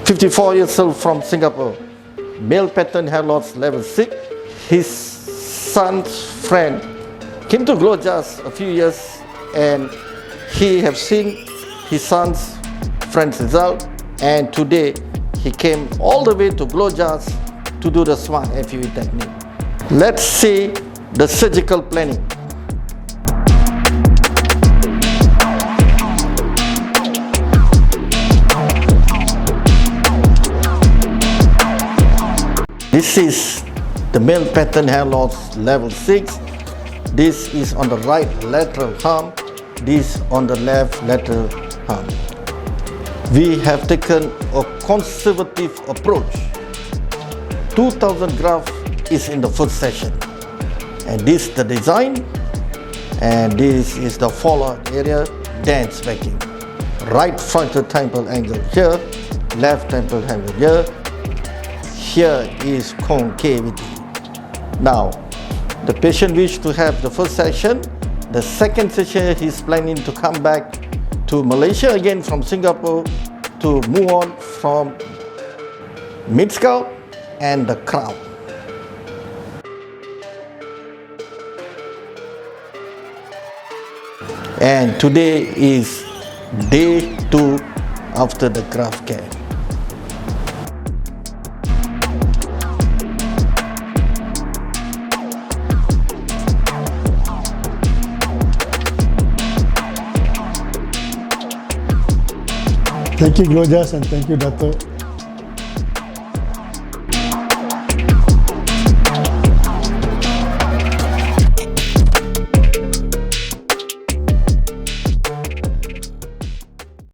54 years old from Singapore, male pattern hair loss level 6. His son's friend came to GLOJAS a few years and he have seen his son's friend's result, and today he came all the way to GLOJAS to do the SMART FUE technique. Let's see the surgical planning. This is the male pattern hair loss level 6. This is on the right lateral arm. This on the left lateral arm. We have taken a conservative approach. 2000 graft is in the first session. And this is the design. And this is the fallout area, dense backing. Right frontal temple angle here, left temple angle here. Here is concavity. Now, the patient wishes to have the first session. The second session, he's planning to come back to Malaysia again from Singapore to move on from mid-scalp and the crown. And today is day 2 after the graft care. Thank you GLOJAS and thank you Dato